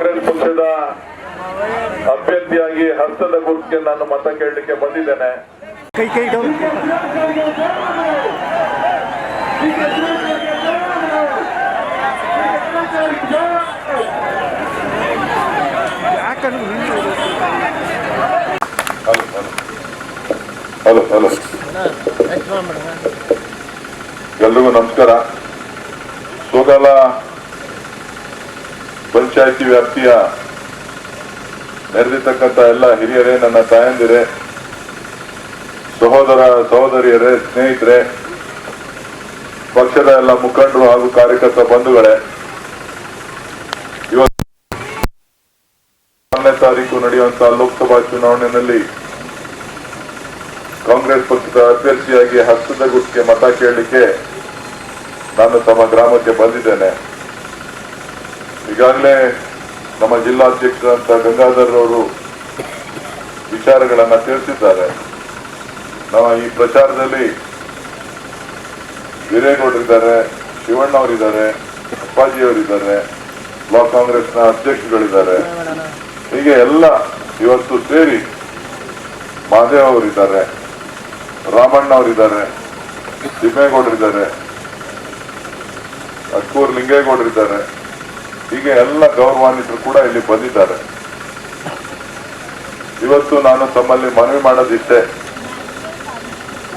ಕಾಂಗ್ರೆಸ್ ಪಕ್ಷದ ಅಭ್ಯರ್ಥಿಯಾಗಿ ಹಸ್ತದ ಗುರುತಿಗೆ ನಾನು ಮತ ಕೇಳಲಿಕ್ಕೆ ಬಂದಿದ್ದೇನೆ. ಹಲೋ ಹಲೋ, ಎಲ್ರಿಗೂ ನಮಸ್ಕಾರ. ಸೋಗಾಲ ಪಂಚಾಯತಿ ವ್ಯಾಪ್ತಿಯ ನೆರೆದಿರ್ತಕ್ಕಂಥ ಎಲ್ಲ ಹಿರಿಯರೇ, ನನ್ನ ತಾಯಂದಿರೇ, ಸಹೋದರ ಸಹೋದರಿಯರೇ, ಸ್ನೇಹಿತರೆ, ಪಕ್ಷದ ಎಲ್ಲ ಮುಖಂಡರು ಹಾಗೂ ಕಾರ್ಯಕರ್ತ ಬಂಧುಗಳೇ, ಇವತ್ತು 1ನೇ ತಾರೀಕು ನಡೆಯುವಂತಹ ಲೋಕಸಭಾ ಚುನಾವಣೆಯಲ್ಲಿ ಕಾಂಗ್ರೆಸ್ ಪಕ್ಷದ ಅಭ್ಯರ್ಥಿಯಾಗಿ ಹಸ್ತದ ಗುರುತಿಗೆ ಮತ ಕೇಳಲಿಕ್ಕೆ ನಾನು ತಮ್ಮ ಗ್ರಾಮಕ್ಕೆ ಬಂದಿದ್ದೇನೆ. ಈಗಾಗಲೇ ನಮ್ಮ ಜಿಲ್ಲಾಧ್ಯಕ್ಷರಂತ ಗಂಗಾಧರ್ ಅವರು ವಿಚಾರಗಳನ್ನ ತಿಳಿಸಿದ್ದಾರೆ. ನಮ್ಮ ಈ ಪ್ರಚಾರದಲ್ಲಿ ವೀರೇಗೌಡರಿದ್ದಾರೆ, ಶಿವಣ್ಣವರಿದ್ದಾರೆ, ಅಪ್ಪಾಜಿಯವರಿದ್ದಾರೆ, ಬ್ಲಾಕ್ ಕಾಂಗ್ರೆಸ್ನ ಅಧ್ಯಕ್ಷಗಳಿದ್ದಾರೆ. ಹೀಗೆ ಎಲ್ಲ ಇವತ್ತು ಸೇರಿ ಮಹದೇವ್ ಅವರಿದ್ದಾರೆ, ರಾಮಣ್ಣ ಅವರಿದ್ದಾರೆ, ತಿಮ್ಮೇಗೌಡರಿದ್ದಾರೆ, ಅಕ್ಕೂರ್ ಲಿಂಗೇಗೌಡರಿದ್ದಾರೆ. ಹೀಗೆ ಎಲ್ಲ ಗೌರವಾನ್ವಿತರು ಕೂಡ ಇಲ್ಲಿ ಬಂದಿದ್ದಾರೆ. ಇವತ್ತು ನಾನು ತಮ್ಮಲ್ಲಿ ಮನವಿ ಮಾಡೋದಿಷ್ಟೇ,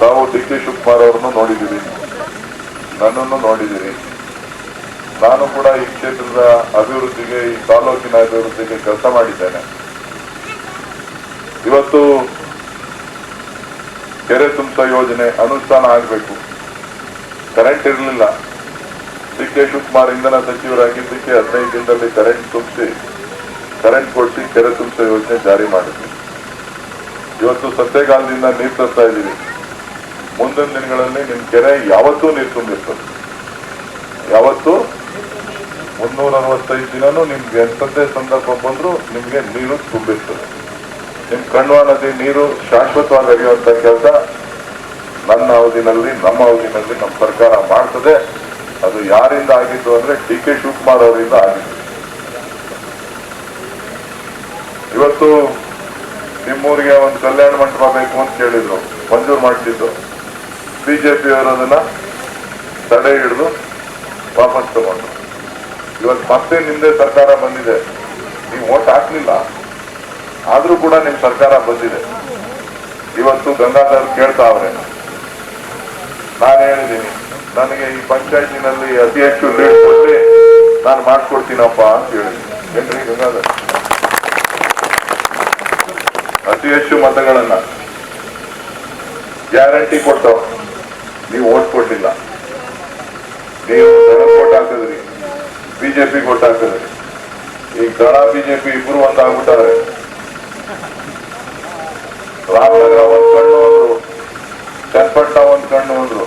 ತಾವು ಡಿ.ಕೆ. ಶಿವಕುಮಾರ್ ಅವರನ್ನು ನೋಡಿದ್ದೀರಿ, ನನ್ನನ್ನು ನೋಡಿದ್ದೀರಿ. ನಾನು ಕೂಡ ಈ ಕ್ಷೇತ್ರದ ಅಭಿವೃದ್ಧಿಗೆ, ಈ ತಾಲೂಕಿನ ಅಭಿವೃದ್ಧಿಗೆ ಕೆಲಸ ಮಾಡಿದ್ದೇನೆ. ಇವತ್ತು ಕೆರೆ ತುಂಬಿಸೋ ಯೋಜನೆ ಅನುಷ್ಠಾನ ಆಗಬೇಕು. ಕರೆಂಟ್ ಇರಲಿಲ್ಲ. ಡಿ.ಕೆ. ಶಿವಕುಮಾರ್ ಇಂಧನ ಸಚಿವರಾಗಿದ್ದಕ್ಕೆ 15 ದಿನದಲ್ಲಿ ಕರೆಂಟ್ ಕೊಡಿಸಿ ಕೆರೆ ತುಂಬಿಸೋ ಯೋಜನೆ ಜಾರಿ ಮಾಡಿದ್ವಿ. ಇವತ್ತು ಸತ್ಯಗಾಲದಿಂದ ನೀರು ತರ್ತಾ ಇದ್ದೀವಿ. ಮುಂದಿನ ದಿನಗಳಲ್ಲಿ ನಿಮ್ ಕೆರೆ ಯಾವತ್ತೂ ನೀರು ತುಂಬಿರ್ತದೆ. ಯಾವತ್ತೂ 365 ದಿನನೂ ನಿಮ್ಗೆ ಎಂಥದ್ದೇ ಸಂದರ್ಭ ಬಂದ್ರು ನಿಮ್ಗೆ ನೀರು ತುಂಬಿರ್ತದೆ. ನಿಮ್ ಕಣ್ವ ನದಿ ನೀರು ಶಾಶ್ವತವಾಗಿ ಹರಿಯುವಂತ ಕೆಲಸ ನನ್ನ ಅವಧಿನಲ್ಲಿ, ನಮ್ಮ ಅವಧಿನಲ್ಲಿ ನಮ್ಮ ಸರ್ಕಾರ ಮಾಡ್ತದೆ. ಅದು ಯಾರಿಂದ ಆಗಿದ್ದು ಅಂದ್ರೆ ಡಿ.ಕೆ. ಶಿವಕುಮಾರ್ ಅವರಿಂದ ಆಗಿದ್ದು. ಇವತ್ತು ನಿಮ್ಮೂರಿಗೆ ಒಂದು ಕಲ್ಯಾಣ ಮಂಟಪ ಬೇಕು ಅಂತ ಕೇಳಿದ್ರು, ಮಂಜೂರು ಮಾಡ್ತಿದ್ದು. ಬಿಜೆಪಿ ಅವರು ಅದನ್ನ ತಡೆ ಹಿಡಿದು ವಾಪಸ್ ತಗೊಂಡು ಇವತ್ತು ಮತ್ತೆ ನಿಮ್ದೇ ಸರ್ಕಾರ ಬಂದಿದೆ. ನೀವು ಓಟ್ ಹಾಕ್ಲಿಲ್ಲ ಆದ್ರೂ ಕೂಡ ನಿಮ್ ಸರ್ಕಾರ ಬಂದಿದೆ. ಇವತ್ತು ಗಂಗಾಧರ್ ಕೇಳ್ತಾ ಅವ್ರೆ, ನಾನು ಹೇಳಿದ್ದೀನಿ ನನಗೆ ಈ ಪಂಚಾಯತಿನಲ್ಲಿ ಅತಿ ಹೆಚ್ಚು ಲೀಡ್ ಕೊಟ್ರೆ ನಾನು ಮಾಡ್ಕೊಡ್ತೀನಪ್ಪ ಅಂತ ಹೇಳಿದ್ದೀನಿ. ಏನ್ರಿ ಗಂಗಾಧರ್? ಅತಿ ಹೆಚ್ಚು ಮತಗಳನ್ನ ಗ್ಯಾರಂಟಿ ಕೊಟ್ಟವ್, ನೀವು ಓಟ್ ಕೊಟ್ಟಿಲ್ಲ. ನೀವು ದಳಕ್ಕೆ ಓಟ್ ಹಾಕಿದ್ರಿ, ಬಿಜೆಪಿ ಓಟ್ ಹಾಕಿದ್ರಿ. ಈಗ ದಳ ಬಿಜೆಪಿ ಇಬ್ರು ಒಂದಾಗ್ಬಿಟ್ಟಾರೆ. ರಾಮನಗರ ಒಂದ್ ಕಣ್ಣು ಅಂದ್ರು, ಚನ್ನಪಟ್ಟಣ ಒಂದ್ ಕಣ್ಣು ಅಂದ್ರು.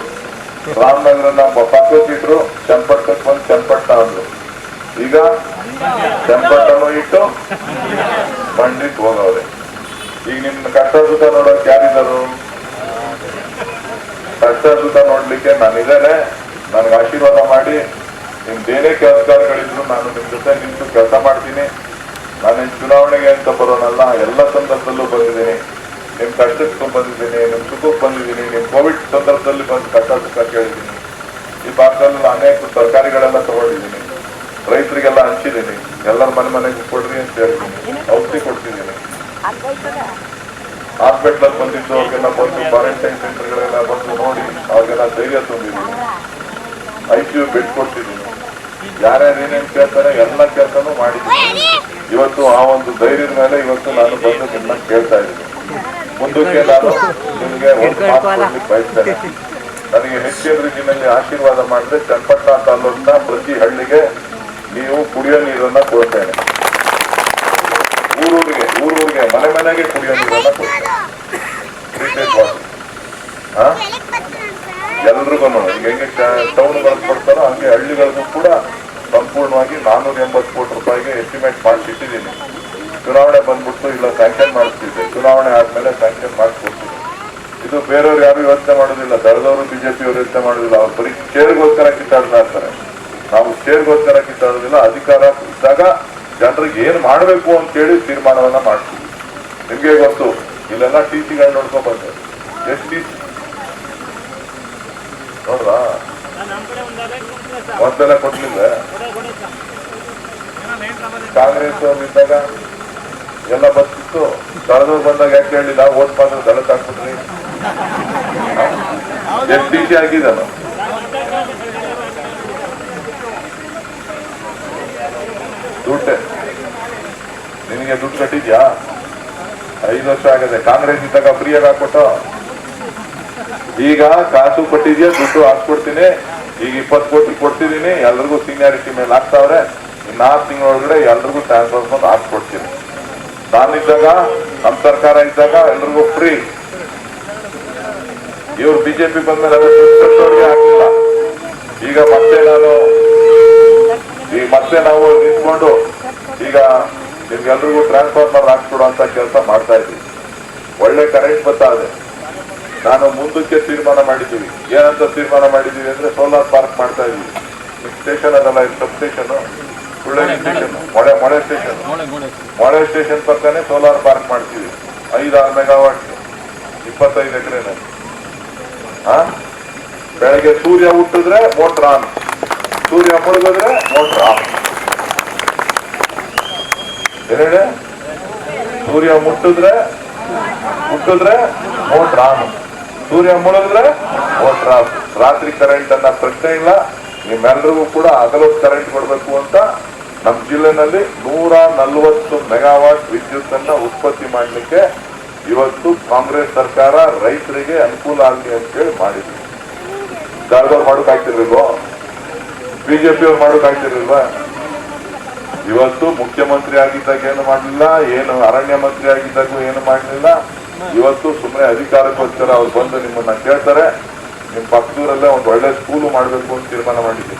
ರಾಮನಗರನ ಪಕ್ಕಕ್ಕಿಟ್ರು, ಚನ್ನಪಟ್ಟಣಕ್ಕೆ ಬಂದು ಚನ್ನಪಟ್ಟಣ ಅಂದ್ರು. ಈಗ ಚನ್ನಪಟ್ಟಣ ಇಟ್ಟು ಮಂಡಿಕ್ ಹೋಗವ್ರೆ. ಈಗ ನಿಮ್ ಕಷ್ಟ ಸುಖ ನೋಡೋಕೆ ಯಾರಿದ್ದಾರು? ಕಷ್ಟ ಸುಖ ನೋಡ್ಲಿಕ್ಕೆ ನಾನಿದ್ದೇನೆ. ನನ್ಗೆ ಆಶೀರ್ವಾದ ಮಾಡಿ ನಿಮ್ದೇನೇ ಕೆಲಸಗಳಿದ್ರು ನಾನು ನಿಮ್ ಜೊತೆ ನಿಂತು ಕೆಲಸ ಮಾಡ್ತೀನಿ. ನಾನೇನು ಚುನಾವಣೆಗೆ ಅಂತ ಬರೋನಲ್ಲ, ಎಲ್ಲ ಸಂದರ್ಭದಲ್ಲೂ ಬಂದಿದ್ದೀನಿ. ನಿಮ್ ಕಷ್ಟಕ್ಕೆ ಬಂದಿದ್ದೀನಿ, ನಿಮ್ ಸುಖಕ್ಕೆ ಬಂದಿದ್ದೀನಿ. ನಿಮ್ ಕೋವಿಡ್ ಸಂದರ್ಭದಲ್ಲಿ ಬಂದು ಕಷ್ಟ ಸುಖ ಕೇಳಿದ್ದೀನಿ. ಈ ಭಾಗದಲ್ಲಿ ಅನೇಕ ತರಕಾರಿಗಳೆಲ್ಲ ತಗೊಂಡಿದ್ದೀನಿ, ರೈತರಿಗೆಲ್ಲ ಹಂಚಿದ್ದೀನಿ. ಎಲ್ಲರ ಮನೆಗೆ ಕೊಡ್ರಿ ಅಂತ ಹೇಳಿದ್ದೀನಿ, ಔಷಧಿ ಕೊಡ್ತಿದ್ದೀನಿ. ಹಾಸ್ಪಿಟ್ಲಲ್ಲಿ ಬಂದಿದ್ದು ಅವ್ರಿಗೆಲ್ಲ ಬಂದು ಕ್ವಾರಂಟೈನ್ ಸೆಂಟರ್ಗಳೆಲ್ಲ ಬಂದು ನೋಡಿ ಅವ್ರಿಗೆಲ್ಲ ಧೈರ್ಯ ತುಂಬಿದ್ದೀನಿ. ICU bed ಕೊಡ್ತಿದ್ದೀನಿ. ಯಾರ್ಯಾರು ಏನೇನು ಕೇಳ್ತಾರೆ ಎಲ್ಲ ಕೆಲಸನೂ ಮಾಡಿದ್ದೀನಿ. ಇವತ್ತು ಆ ಒಂದು ಧೈರ್ಯದ ಮೇಲೆ ಇವತ್ತು ನಾನು ಬಂದು ನಿಮ್ಮನ್ನ ಕೇಳ್ತಾ ಇದ್ದೀನಿ. ಮುಂದಕ್ಕೆ ನಾನು ನಿಮಗೆ ಒಂದು ಮಾತು ಕೊಡ್ಲಿಕ್ಕೆ ಬಯಸ್ತೇನೆ. ನನಗೆ ಹೆಚ್ಚಿನ ರೀತಿಯಲ್ಲಿ ಆಶೀರ್ವಾದ ಮಾಡಿದ್ರೆ ಚನ್ನಪಟ್ಟಣ ತಾಲೂಕಿನ ಪ್ರತಿ ಹಳ್ಳಿಗೆ ನೀವು ಕುಡಿಯೋ ನೀರನ್ನ ಕೊಡ್ತೇನೆ. ಊರೂರಿಗೆ ಮನೆಗೆ ಕುಡಿಯೋ ನೀರನ್ನ ಕೊಡ್ತೇನೆ. ಎಲ್ರಿಗೂ ಈಗ ಹೆಂಗೆ ಟೌನ್ಗಳಿಗೆ ಕೊಡ್ತಾರೋ ಹಂಗೆ ಹಳ್ಳಿಗಳಿಗೂ ಕೂಡ ಸಂಪೂರ್ಣವಾಗಿ 480 ಕೋಟಿ ರೂಪಾಯಿಗೆ ಎಸ್ಟಿಮೇಟ್ ಮಾಡಿಸಿಟ್ಟಿದ್ದೀನಿ. ಚುನಾವಣೆ ಬಂದ್ಬಿಟ್ಟು ಇಲ್ಲ ಸ್ಯಾಂಕ್ಷನ್ ಮಾಡಿಸ್ತಿದ್ದೆ, ಚುನಾವಣೆ ಆದ್ಮೇಲೆ ಸ್ಯಾಂಕ್ಷನ್ ಮಾಡಿಸ್ಕೊಡ್ತೀನಿ. ಇದು ಬೇರೆಯವ್ರು ಯಾರು ಯೋಚನೆ ಮಾಡೋದಿಲ್ಲ, ದಳದವರು ಬಿಜೆಪಿಯವರು ಯೋಚನೆ ಮಾಡೋದಿಲ್ಲ. ಅವ್ರು ಬರೀ ಶೇರ್ಗೋಸ್ಕರ ಕಿತ್ತಾಡ್ತಾ ಇರ್ತಾರೆ. ನಾವು ಶೇರ್ಗೋಸ್ಕರ ಕಿತ್ತಾಡೋದಿಲ್ಲ. ಅಧಿಕಾರ ಇದ್ದಾಗ ಜನರಿಗೆ ಏನ್ ಮಾಡ್ಬೇಕು ಅಂತ ಹೇಳಿ ತೀರ್ಮಾನವನ್ನ ಮಾಡ್ತೀವಿ. ನಿಮ್ಗೆ ಗೊತ್ತು, ಇಲ್ಲೆಲ್ಲ ಟಿ ಸಿಗಳು ನೋಡ್ಕೊಂಡ್ ಬಂದೆ. ಎಷ್ಟು ಟಿ ಸಿ ನೋಡ್ರ ಒಂದೆಲ್ಲ ಕೊಡ್ಲಿಲ್ಲ. ಕಾಂಗ್ರೆಸ್ ಇದ್ದಾಗ ಎಲ್ಲ ಬರ್ತಿತ್ತು, ಕಳೆದವ್ರು ಬಂದಾಗ ಯಾಕೆ ಹೇಳಿಲ್ಲ, ಓಟ್ ಬಂದ್ರೆ ದಳಕ್ ಹಾಕ್ಬಿಟ್ರಿ. ಎಷ್ಟು ಟಿ ಸಿ ಆಗಿದಲ್ಲ. ದುಡ್ಡೆ ನಿನಗೆ ದುಡ್ಡು ಕಟ್ಟಿದ್ಯಾ? 5 ವರ್ಷ ಆಗದೆ. ಕಾಂಗ್ರೆಸ್ ಇದ್ದಾಗ ಫ್ರೀಯಾಗಿ ಹಾಕ್ಬಿಟ್ಟು ಈಗ ಕಾಸು ಕೊಟ್ಟಿದ್ಯಾ, ದುಡ್ಡು ಹಾಕ್ಕೊಡ್ತೀನಿ. ಈಗ 20 ಕೋಟಿ ಕೊಡ್ತಿದ್ದೀನಿ, ಎಲ್ರಿಗೂ ಸೀನಿಯಾರಿಟಿ ಮೇಲೆ ಹಾಕ್ತಾವ್ರೆ. 4 ತಿಂಗಳೊಳಗಡೆ ಎಲ್ರಿಗೂ ಟ್ರಾನ್ಸ್ಫರ್ ಬಂದು ಹಾಕ್ಕೊಡ್ತೀನಿ. ನಾನಿದ್ದಾಗ, ನಮ್ಮ ಸರ್ಕಾರ ಇದ್ದಾಗ ಎಲ್ರಿಗೂ ಫ್ರೀ. ಇವ್ರು ಬಿಜೆಪಿ ಬಂದ್ಮೇಲೆ ಹಾಕಿಲ್ಲ. ಈಗ ಮತ್ತೆ ನಾವು ನಿಂತ್ಕೊಂಡು ಈಗ ನಿಮ್ಗೆಲ್ರಿಗೂ ಟ್ರಾನ್ಸ್ಫಾರ್ಮರ್ ಹಾಕ್ಕೊಡುವಂತ ಕೆಲಸ ಮಾಡ್ತಾ ಇದ್ದೀವಿ. ಒಳ್ಳೆ ಕರೆಂಟ್ ಬರ್ತಾ ಇದೆ. ನಾನು ಮುಂದಕ್ಕೆ ತೀರ್ಮಾನ ಮಾಡಿದ್ದೀವಿ. ಏನಂತ ತೀರ್ಮಾನ ಮಾಡಿದ್ದೀವಿ ಅಂದ್ರೆ ಸೋಲಾರ್ ಪಾರ್ಕ್ ಮಾಡ್ತಾ ಇದೀವಿ. ಸ್ಟೇಷನ್ ಅದಲ್ಲ, substation, Sulleri station, Mole station ಪಕ್ಕನೆ ಸೋಲಾರ್ ಪಾರ್ಕ್ ಮಾಡ್ತೀವಿ. 5-6 ಮೆಗಾವಾಟ್, 25 ಎಕರೆನಲ್ಲಿ. ಬೆಳಗ್ಗೆ ಸೂರ್ಯ ಹುಟ್ಟಿದ್ರೆ ಮೋಟರ್ ಆನ್, ಸೂರ್ಯ ಮುಳುಗಿದ್ರೆ ಮೋಟರ್ ಆಫ್. ಏನೇಳಿ? ಸೂರ್ಯ ಹುಟ್ಟಿದ್ರೆ ಮೋಟರ್ ಆನ್, ಸೂರ್ಯ ಮುಳುಗಿದ್ರೆ ಮೋಟರ್ ಆಫ್. ರಾತ್ರಿ ಕರೆಂಟ್ ಅನ್ನ ಪ್ರಶ್ನೆ ಇಲ್ಲ. ನಿಮ್ಮೆಲ್ರಿಗೂ ಕೂಡ ಹಗಲೊತ್ತು ಕರೆಂಟ್ ಕೊಡಬೇಕು ಅಂತ ನಮ್ಮ ಜಿಲ್ಲೆನಲ್ಲಿ 140 ಮೆಗಾವಾಟ್ ವಿದ್ಯುತ್ ಅನ್ನ ಉತ್ಪತ್ತಿ ಮಾಡಲಿಕ್ಕೆ ಇವತ್ತು ಕಾಂಗ್ರೆಸ್ ಸರ್ಕಾರ ರೈತರಿಗೆ ಅನುಕೂಲ ಆಗಲಿ ಅಂತ ಹೇಳಿ ಮಾಡಿದ್ವಿ. ದಳದವ್ರು ಮಾಡೋಕಾಗ್ತಿರ್ಲಿಲ್ವೋ? ಬಿಜೆಪಿ ಅವ್ರು ಮಾಡೋಕಾಗ್ತಿರ್ಲಿಲ್ವಾ? ಇವತ್ತು ಮುಖ್ಯಮಂತ್ರಿ ಆಗಿದ್ದಾಗ ಏನು ಮಾಡಲಿಲ್ಲ, ಏನು ಅರಣ್ಯ ಮಂತ್ರಿ ಆಗಿದ್ದಾಗೂ ಏನು ಮಾಡಲಿಲ್ಲ. ಇವತ್ತು ಸುಮ್ಮನೆ ಅಧಿಕಾರಕ್ಕೋಸ್ಕರ ಅವ್ರು ಬಂದು ನಿಮ್ಮನ್ನ ಕೇಳ್ತಾರೆ. ನಿಮ್ ಪಕ್ಕದೂರಲ್ಲೇ ಒಂದು ಒಳ್ಳೆ ಸ್ಕೂಲು ಮಾಡ್ಬೇಕು ಅಂತ ತೀರ್ಮಾನ ಮಾಡಿದ್ದೀವಿ.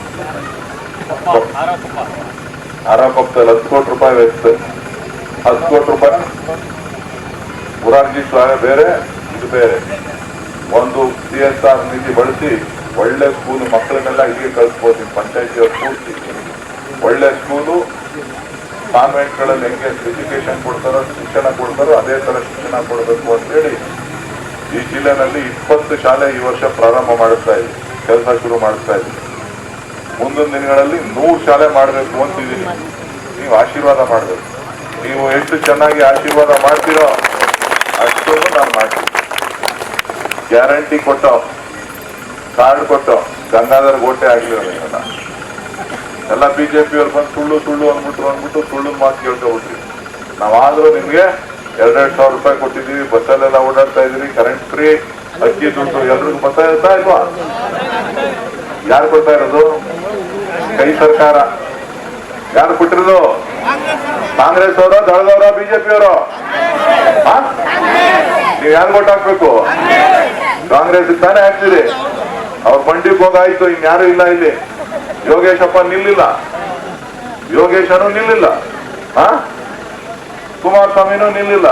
ಆರಾಪಕ್ಕದಲ್ಲಿ 10 ಕೋಟಿ ರೂಪಾಯಿ ವೆಚ್ಚ. 10 ಕೋಟಿ ರೂಪಾಯಿ ಮುರಾರ್ಜಿ ಶಾಲೆ ಬೇರೆ, ಇದು ಬೇರೆ. ಒಂದು CSR ನಿಧಿ ಬಳಸಿ ಒಳ್ಳೆ ಸ್ಕೂಲು ಮಕ್ಕಳನ್ನೆಲ್ಲ ಇಲ್ಲಿಗೆ ಕಳಿಸ್ಬೋದು. ಪಂಚಾಯತಿಯವ್ರು ಪೂರ್ತಿ ಒಳ್ಳೆ ಸ್ಕೂಲು, ಕಾನ್ವೆಂಟ್ಗಳಲ್ಲಿ ಹೆಂಗೆ ಎಜುಕೇಶನ್ ಕೊಡ್ತಾರೋ, ಶಿಕ್ಷಣ ಕೊಡ್ತಾರೋ ಅದೇ ತರ ಶಿಕ್ಷಣ ಕೊಡಬೇಕು ಅಂತ ಹೇಳಿ ಈ ಜಿಲ್ಲೆನಲ್ಲಿ 20 ಶಾಲೆ ಈ ವರ್ಷ ಪ್ರಾರಂಭ ಮಾಡಿಸ್ತಾ ಇದ್ದೀವಿ, ಕೆಲಸ ಶುರು ಮಾಡಿಸ್ತಾ ಇದ್ದೀವಿ. ಮುಂದಿನ ದಿನಗಳಲ್ಲಿ 100 ಶಾಲೆ ಮಾಡಬೇಕು ಅಂತಿದ್ದೀನಿ. ನೀವು ಆಶೀರ್ವಾದ ಮಾಡಬೇಕು. ನೀವು ಎಷ್ಟು ಚೆನ್ನಾಗಿ ಆಶೀರ್ವಾದ ಮಾಡ್ತೀರೋ ಅಷ್ಟೊಂದು ನಾನು ಮಾಡ್ತೀನಿ. ಗ್ಯಾರಂಟಿ ಕೊಟ್ಟೋ, ಕಾರ್ಡ್ ಕೊಟ್ಟೋ, ಗಂಗಾಧರ್ ಗೋಟೆ ಆಗಿರೋಲ್ಲ. ಎಲ್ಲ ಬಿಜೆಪಿ ಅವ್ರು ಬಂದು ಸುಳ್ಳು ಅಂದ್ಬಿಟ್ಟು ಸುಳ್ಳು ಮಾತು ಕೇಳ್ಕೊಬಿಟ್ರಿ. ನಾವಾದ್ರೂ ನಿಮ್ಗೆ 2,000 ರೂಪಾಯಿ ಕೊಟ್ಟಿದ್ದೀವಿ, ಬಸ್ಸಲ್ಲೆಲ್ಲ ಓಡಾಡ್ತಾ ಇದೀವಿ, ಕರೆಂಟ್ ಫ್ರೀ, ಅಕ್ಕಿ ದುಡ್ಡು ಎಲ್ರಿಗೂ ಬರ್ತಾ ಇರ್ತಾ ಇಲ್ವಾ? ಯಾರು ಕೊಡ್ತಾ ಇರೋದು? ಕೈ ಸರ್ಕಾರ. ಯಾರು ಕೊಟ್ಟಿರೋದು? ಕಾಂಗ್ರೆಸ್ ಅವರ, ದಳದವರ, ಬಿಜೆಪಿ ಅವರು? ನೀವು ಯಾರು ಓಟ್ ಹಾಕ್ಬೇಕು? ಕಾಂಗ್ರೆಸ್ ತಾನೇ ಹಾಕ್ತೀರಿ. ಅವ್ರ ಬಂಡಿಗೆ ಹೋಗಾಯ್ತು, ಇನ್ಯಾರು ಇಲ್ಲ ಇಲ್ಲಿ. ಯೋಗೇಶಪ್ಪ ನಿಲ್ಲಿಲ್ಲ, ಯೋಗೇಶನು ನಿಲ್ಲಿಲ್ಲ, ಕುಮಾರಸ್ವಾಮಿನೂ ನಿಲ್ಲಿಲ್ಲ.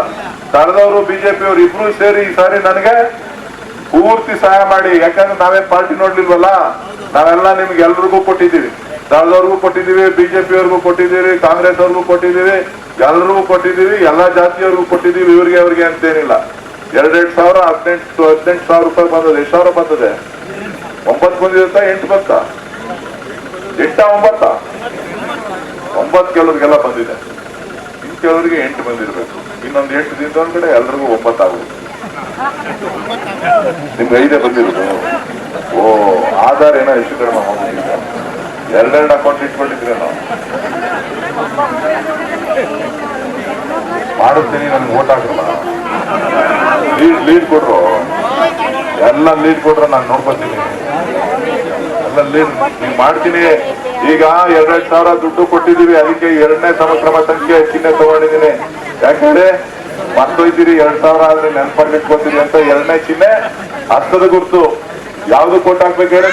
ದಳದವರು ಬಿಜೆಪಿ ಅವರು ಇಬ್ರು ಸೇರಿ ಈ ಸಾರಿ ನನಗೆ ಪೂರ್ತಿ ಸಹಾಯ ಮಾಡಿ. ಯಾಕಂದ್ರೆ ನಾವೇನ್ ಪಾರ್ಟಿ ನೋಡ್ಲಿಲ್ವಲ್ಲ, ನಾವೆಲ್ಲ ನಿಮ್ಗೆ ಎಲ್ರಿಗೂ ಕೊಟ್ಟಿದ್ದೀವಿ. ದಳದವ್ರಿಗೂ ಕೊಟ್ಟಿದ್ದೀವಿ, ಬಿಜೆಪಿ ಅವ್ರಿಗೂ ಕೊಟ್ಟಿದ್ದೀವಿ, ಕಾಂಗ್ರೆಸ್ ಅವ್ರಿಗೂ ಕೊಟ್ಟಿದ್ದೀವಿ, ಎಲ್ರಿಗೂ ಕೊಟ್ಟಿದ್ದೀವಿ, ಎಲ್ಲಾ ಜಾತಿಯವ್ರಿಗೂ ಕೊಟ್ಟಿದ್ದೀವಿ. ಅವ್ರಿಗೆ ಅಂತೇನಿಲ್ಲ. 2,000 ಸಾವಿರ, 18,000 ರೂಪಾಯಿ ಬಂದದೆ. ಎಷ್ಟು ಸಾವಿರ ಬರ್ತದೆ? 9 ಬಂದಿರುತ್ತಾ? 8 ಬಂತ? 8 9? 9 ಕೆಲವ್ರಿಗೆಲ್ಲ ಬಂದಿದೆ. ಇನ್ ಕೆಲವರಿಗೆ 8 ಬಂದಿರ್ಬೇಕು. ಇನ್ನೊಂದು 8 ದಿನದ ಕಡೆ ಎಲ್ರಿಗೂ 9 ಆಗುತ್ತೆ. ನಿಮ್ಗೆ 5 ಬಂದಿರೋದು. ಓ, ಆಧಾರ್ ಏನೋ ಹೆಚ್ಚು ಕಡಿಮೆ ಹೋಗ್ಬಿಟ್ಟಿದೆ. 2 ಅಕೌಂಟ್ ಇಟ್ಕೊಂಡಿದ್ರೆ ನಾವು ಮಾಡಿಸ್ತೀನಿ. ನನ್ಗೆ ಓಟ್ ಹಾಕಲ್ಲ. ಲೀಡ್ ಕೊಡ್ರು, ಎಲ್ಲ ಲೀಡ್ ಕೊಟ್ರೆ ನಾನು ನೋಡ್ಕೊತೀನಿ. ಎಲ್ಲ ಲೀಡ್ ಮಾಡ್ತೀನಿ. ಈಗ 2,000 ಸಾವಿರ ದುಡ್ಡು ಕೊಟ್ಟಿದ್ದೀವಿ. ಅದಕ್ಕೆ 2ನೇ ಸಮಕ್ರಮ ಸಂಖ್ಯೆ ಚಿಹ್ನೆ ತಗೊಂಡಿದ್ದೀನಿ. ಯಾಕಂದ್ರೆ ಮರ್ತೊಯ್ತೀರಿ, 2,000 ಆದ್ರೆ ನೆನಪಲ್ಲಿ ಇಟ್ಕೊತೀರಿ ಅಂತ 2ನೇ ಚಿಹ್ನೆ ಹಸ್ತದ ಗುರುತು. ಯಾವ್ದು ಕೊಟ್ಟು ಹಾಕ್ಬೇಕು ಹೇಳಿ?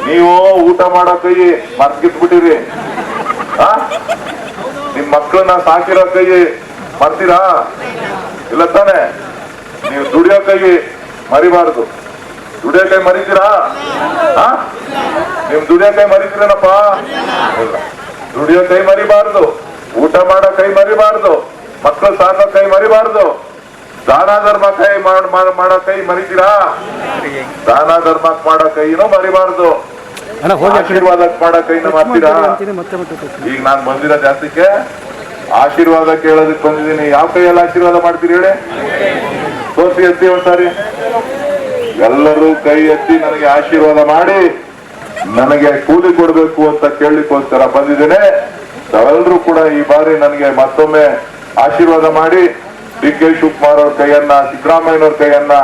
ನೀವು ಊಟ ಮಾಡೋ ಕೈ ಮರ್ಕಿಟ್ಬಿಟ್ಟಿರಿ. ನಿಮ್ ಮಕ್ಕಳನ್ನ ಸಾಕಿರೋ ಕೈ ಮರ್ತೀರಾ? ಇಲ್ಲ ತಾನೆ? ನೀವು ದುಡಿಯೋ ಕೈ ಮರಿಬಾರ್ದು. ದುಡಿಯೋ ಕೈ ಮರಿತೀರಾ? ನಿಮ್ ದುಡಿಯೋ ಕೈ ಮರಿತೀರೇನಪ್ಪ? ಇಲ್ಲ. ದುಡಿಯೋ ಕೈ ಮರಿಬಾರ್ದು, ಊಟ ಮಾಡೋ ಕೈ ಮರಿಬಾರ್ದು, ಮಕ್ಕಳು ಸಾಕೋ ಕೈ ಮರಿಬಾರ್ದು, ದಾನ ಧರ್ಮ ಕೈ ಮಾಡೋ ಕೈ ಮರಿತೀರಾ? ದಾನ ಧರ್ಮ ಮಾಡೋ ಕೈನೂ ಮರಿಬಾರ್ದು, ಆಶೀರ್ವಾದ ಮಾಡೋ ಕೈನ ಮಾಡ್ತೀರಾ? ಈಗ ನಾನ್ ಬಂದಿರೋ ಜಾಸ್ತಿಗೆ ಆಶೀರ್ವಾದ ಕೇಳೋದಕ್ಕೆ ಬಂದಿದ್ದೀನಿ. ಯಾವ ಕೈಯಲ್ಲಿ ಆಶೀರ್ವಾದ ಮಾಡ್ತೀರಿ ಹೇಳಿ? ತೋರಿಸಿ, ಎತ್ತಿ ಒಂದ್ಸಾರಿ. ಎಲ್ಲರೂ ಕೈ ಎತ್ತಿ ನನಗೆ ಆಶೀರ್ವಾದ ಮಾಡಿ ನನಗೆ ಕೂಲಿ ಕೊಡ್ಬೇಕು ಅಂತ ಕೇಳಲಿಕ್ಕೋಸ್ಕರ ಬಂದಿದ್ದೇನೆ. ತಾವೆಲ್ಲರೂ ಕೂಡ ಈ ಬಾರಿ ನನಗೆ ಮತ್ತೊಮ್ಮೆ ಆಶೀರ್ವಾದ ಮಾಡಿ DK ಶಿವಕುಮಾರ್ ಅವ್ರ ಕೈಯನ್ನ, ಸಿದ್ದರಾಮಯ್ಯನವ್ರ ಕೈಯನ್ನ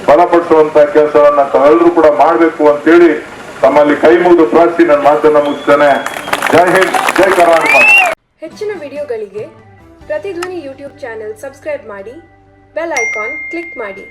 ಬಲಪಡಿಸುವಂತ ಕೆಲಸವನ್ನ ತಾವೆಲ್ಲರೂ ಕೂಡ ಮಾಡ್ಬೇಕು ಅಂತೇಳಿ ತಮ್ಮಲ್ಲಿ ಕೈ ಮುಗಿದು ಪ್ರಾರ್ಥಿ ನನ್ನ ಮಾತನ್ನ ಮುಗಿಸ್ತೇನೆ. ಜೈ ಹಿಂದ್, ಜೈ ಕರ್ನಾಟಕ. ಹೆಚ್ಚಿನ ವಿಡಿಯೋಗಳಿಗೆ ಪ್ರತಿಧ್ವನಿ ಯೂಟ್ಯೂಬ್ ಚಾನೆಲ್ ಸಬ್ಸ್ಕ್ರೈಬ್ ಮಾಡಿ, ಬೆಲ್ ಐಕಾನ್ ಕ್ಲಿಕ್ ಮಾಡಿ.